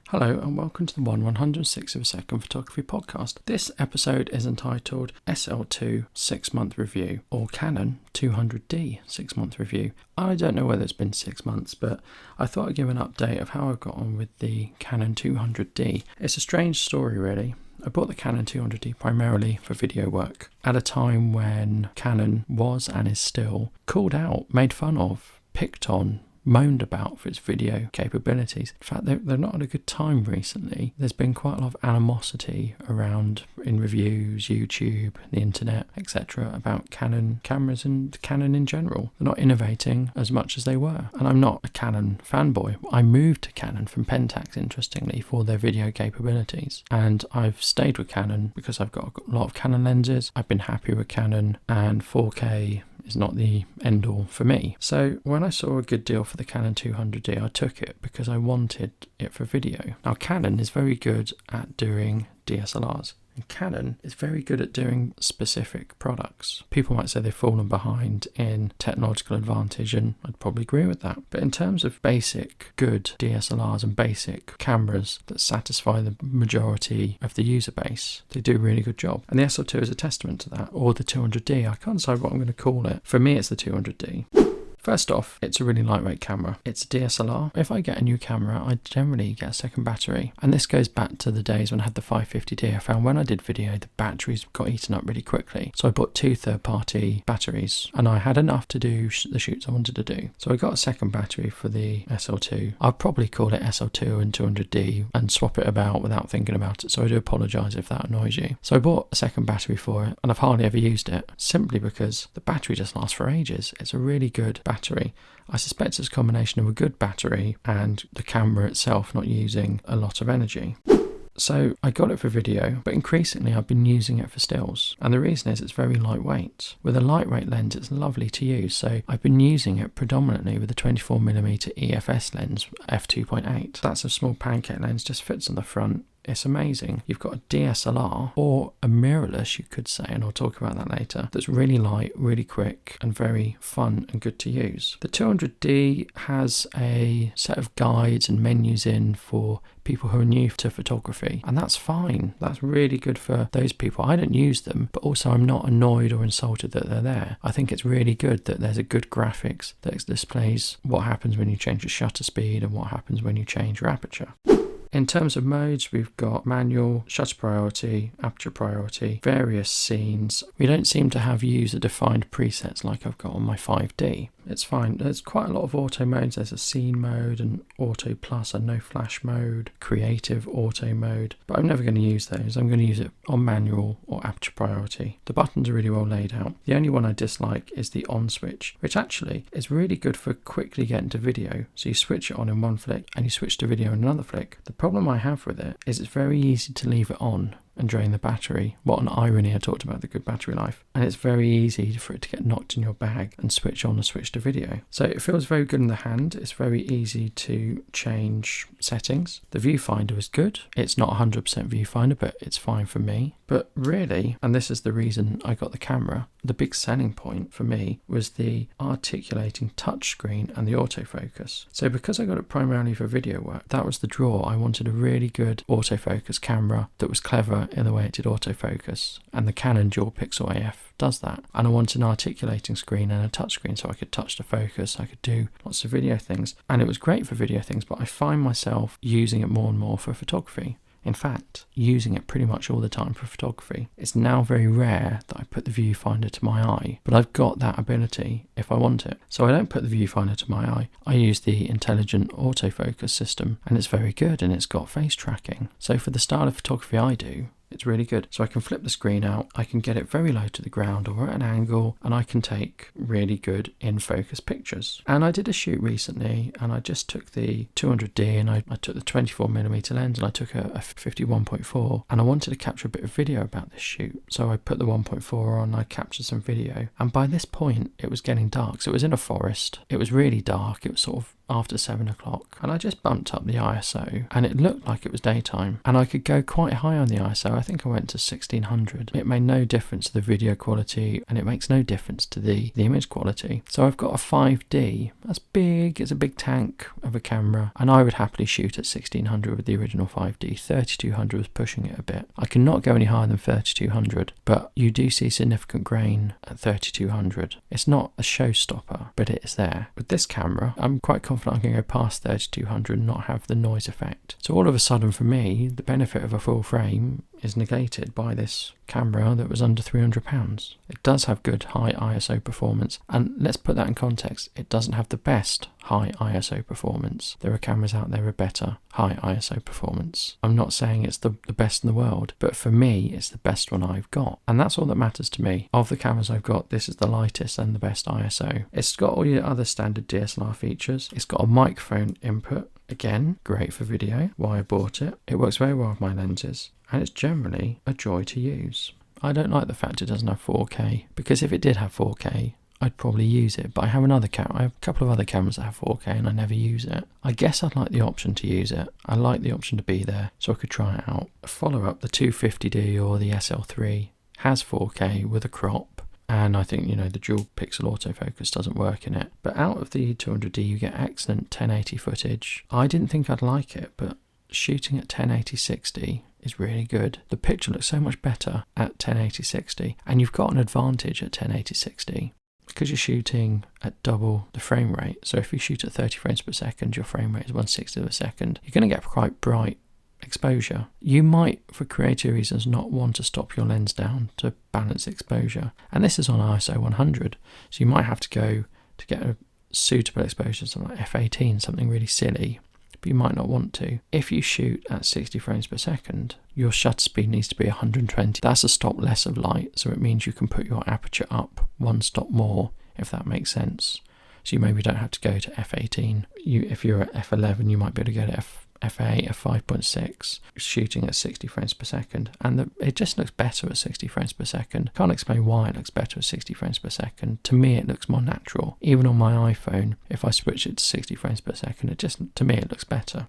Hello and welcome to the 1/106th of a second photography podcast. This episode is entitled SL2 6-month review or Canon 200D 6-month review. I don't know whether it's been 6 months, but I thought I'd give an update of how I've got on with the Canon 200D. It's a strange story really. I bought the Canon 200D primarily for video work at a time when Canon was and is still called out, made fun of, picked on, moaned about for its video capabilities. In fact, they're not at a good time recently. There's been quite a lot of animosity around in reviews, YouTube, the internet, etc. about Canon cameras and Canon in general. They're not innovating as much as they were. And I'm not a Canon fanboy. I moved to Canon from Pentax, interestingly, for their video capabilities. And I've stayed with Canon because I've got a lot of Canon lenses. I've been happy with Canon, and 4K is not the end all for me. So when I saw a good deal for the Canon 200D, I took it because I wanted it for video. Now Canon is very good at doing DSLRs. And Canon is very good at doing specific products. People might say they've fallen behind in technological advantage, and I'd probably agree with that. But in terms of basic good DSLRs and basic cameras that satisfy the majority of the user base, they do a really good job. And the SL2 is a testament to that, or the 200D. I can't decide what I'm going to call it. For me, it's the 200D. First off, it's a really lightweight camera. It's a DSLR. If I get a new camera, I generally get a second battery. And this goes back to the days when I had the 550D. I found when I did video, the batteries got eaten up really quickly. So I bought 2 third-party batteries, and I had enough to do the shoots I wanted to do. So I got a second battery for the SL2. I'd probably call it SL2 and 200D and swap it about without thinking about it. So I do apologise if that annoys you. So I bought a second battery for it, and I've hardly ever used it, simply because the battery just lasts for ages. It's a really good battery. I suspect it's a combination of a good battery and the camera itself not using a lot of energy. So I got it for video, but increasingly I've been using it for stills. And the reason is it's very lightweight. With a lightweight lens, it's lovely to use. So I've been using it predominantly with a 24mm EFS lens, f2.8. That's a small pancake lens, just fits on the front. It's amazing. You've got a DSLR, or a mirrorless, you could say, and I'll talk about that later, that's really light, really quick, and very fun and good to use. The 200D has a set of guides and menus in for people who are new to photography, and that's fine. That's really good for those people. I don't use them, but also I'm not annoyed or insulted that they're there. I think it's really good that there's a good graphics that displays what happens when you change your shutter speed and what happens when you change your aperture. In terms of modes, we've got manual, shutter priority, aperture priority, various scenes. We don't seem to have user-defined presets like I've got on my 5D. It's fine. There's quite a lot of auto modes. There's a scene mode, and auto plus, a no flash mode, creative auto mode. But I'm never going to use those. I'm going to use it on manual or aperture priority. The buttons are really well laid out. The only one I dislike is the on switch, which actually is really good for quickly getting to video. So you switch it on in one flick and you switch to video in another flick. The problem I have with it is it's very easy to leave it on and drain the battery. What an irony, I talked about the good battery life. And it's very easy for it to get knocked in your bag and switch on and switch to video. So it feels very good in the hand. It's very easy to change settings. The viewfinder is good. It's not 100% viewfinder, but it's fine for me. But really, and this is the reason I got the camera, the big selling point for me was the articulating touchscreen and the autofocus. So because I got it primarily for video work, that was the draw. I wanted a really good autofocus camera that was clever in the way it did autofocus, and the Canon dual pixel AF does that. And I wanted an articulating screen and a touch screen so I could touch the focus, I could do lots of video things, and it was great for video things, but I find myself using it more and more for photography. In fact, using it pretty much all the time for photography. It's now very rare that I put the viewfinder to my eye, but I've got that ability if I want it. So I don't put the viewfinder to my eye. I use the intelligent autofocus system, and it's very good, and it's got face tracking. So for the style of photography I do, it's really good. So I can flip the screen out, I can get it very low to the ground or at an angle, and I can take really good in-focus pictures. And I did a shoot recently, and I just took the 200D and I took the 24mm lens, and I took a 51.4, and I wanted to capture a bit of video about this shoot. So I put the 1.4 on, I captured some video, and by this point it was getting dark. So it was in a forest, it was really dark, it was sort of after 7 o'clock, and I just bumped up the ISO, and it looked like it was daytime, and I could go quite high on the ISO. I think I went to 1600. It made no difference to the video quality, and it makes no difference to the image quality. So I've got a 5D. That's big. It's a big tank of a camera, and I would happily shoot at 1600 with the original 5D. 3200 was pushing it a bit. I cannot go any higher than 3200, but you do see significant grain at 3200. It's not a showstopper, but it is there. With this camera, I'm quite confident I can go past 3200 and not have the noise effect. So all of a sudden for me, the benefit of a full frame is negated by this camera that was under £300. It does have good high ISO performance, and let's put that in context. It doesn't have the best high ISO performance. There are cameras out there with better high ISO performance. I'm not saying it's the best in the world, but for me it's the best one I've got, and that's all that matters to me. Of the cameras I've got, this is the lightest and the best ISO. It's got all your other standard DSLR features. It's got a microphone input. Again, great for video, why I bought it. It works very well with my lenses, and it's generally a joy to use. I don't like the fact it doesn't have 4K, because if it did have 4K, I'd probably use it, but I have another camera. I have a couple of other cameras that have 4K and I never use it. I guess I'd like the option to use it. I like the option to be there, so I could try it out. A follow-up, the 250D or the SL3, has 4K with a crop, and I think, the dual pixel autofocus doesn't work in it. But out of the 200D you get excellent 1080 footage. I didn't think I'd like it, but shooting at 1080-60 is really good. The picture looks so much better at 1080-60, and you've got an advantage at 1080-60 because you're shooting at double the frame rate. So if you shoot at 30 frames per second, your frame rate is 1/60 of a second. You're going to get quite bright exposure. You might, for creative reasons, not want to stop your lens down to balance exposure, and this is on ISO 100, so you might have to go to get a suitable exposure, something like f18, something really silly, but you might not want to. If you shoot at 60 frames per second, your shutter speed needs to be 120. That's a stop less of light, so it means you can put your aperture up one stop more, if that makes sense. So you maybe don't have to go to f18. If you're at f11, you might be able to go to f8, f5.6, shooting at 60 frames per second, and it just looks better at 60 frames per second. Can't explain why it looks better at 60 frames per second. To me, it looks more natural. Even on my iPhone, if I switch it to 60 frames per second, to me it looks better.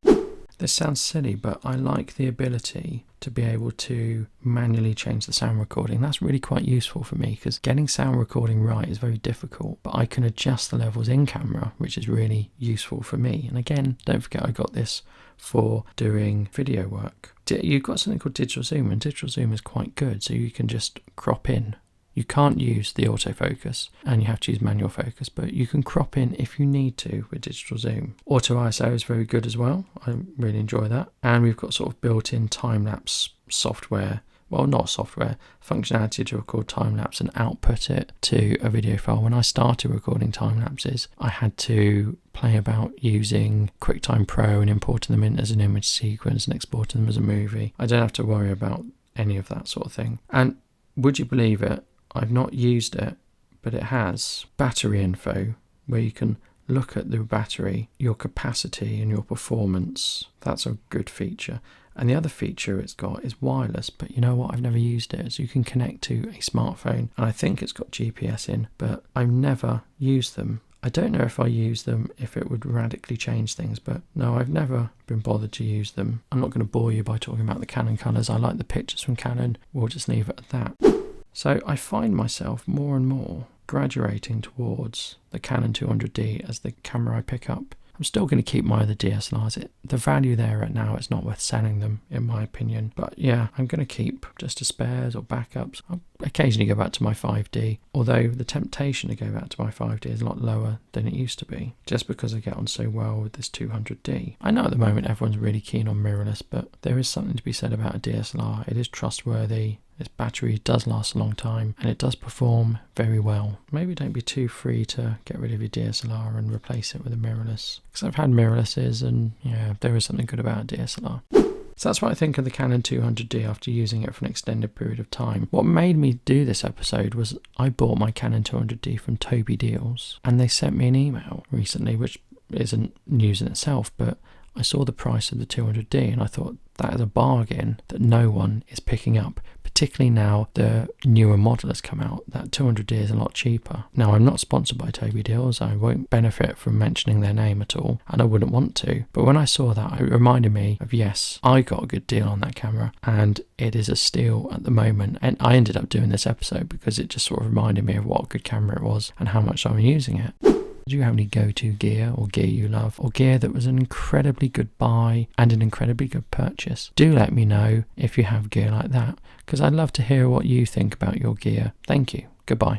This sounds silly, but I like the ability to be able to manually change the sound recording. That's really quite useful for me, because getting sound recording right is very difficult, but I can adjust the levels in camera, which is really useful for me. And again, don't forget I got this for doing video work. You've got something called digital zoom, and digital zoom is quite good, so you can just crop in. You can't use the autofocus and you have to use manual focus, but you can crop in if you need to with digital zoom. Auto ISO is very good as well. I really enjoy that. And we've got sort of built-in time-lapse software, well, not software, functionality to record time-lapse and output it to a video file. When I started recording time-lapses, I had to play about using QuickTime Pro and importing them in as an image sequence and exporting them as a movie. I don't have to worry about any of that sort of thing. And would you believe it? I've not used it, but it has battery info where you can look at the battery, your capacity and your performance. That's a good feature. And the other feature it's got is wireless, but you know what? I've never used it. So you can connect to a smartphone, and I think it's got GPS in, but I've never used them. I don't know if I use them, if it would radically change things, but no, I've never been bothered to use them. I'm not going to bore you by talking about the Canon colours. I like the pictures from Canon. We'll just leave it at that. So I find myself more and more graduating towards the Canon 200D as the camera I pick up. I'm still going to keep my other DSLRs. The value there right now, it's not worth selling them, in my opinion. But yeah, I'm going to keep just as spares or backups. I'll occasionally go back to my 5D, although the temptation to go back to my 5D is a lot lower than it used to be, just because I get on so well with this 200D. I know at the moment everyone's really keen on mirrorless, but there is something to be said about a DSLR. It is trustworthy. Its battery does last a long time and it does perform very well. Maybe don't be too free to get rid of your DSLR and replace it with a mirrorless, because I've had mirrorlesses and yeah, there is something good about a DSLR. So that's what I think of the Canon 200D after using it for an extended period of time. What made me do this episode was I bought my Canon 200D from Toby Deals, and they sent me an email recently, which isn't news in itself, but I saw the price of the 200D and I thought that is a bargain that no one is picking up, particularly now the newer model has come out. That 200D is a lot cheaper. Now, I'm not sponsored by Toby Deals. I won't benefit from mentioning their name at all, and I wouldn't want to. But when I saw that, it reminded me of, yes, I got a good deal on that camera, and it is a steal at the moment. And I ended up doing this episode because it just sort of reminded me of what a good camera it was and how much I'm using it. Do you have any go-to gear or gear you love, or gear that was an incredibly good buy and an incredibly good purchase? Do let me know if you have gear like that, because I'd love to hear what you think about your gear. Thank you. Goodbye.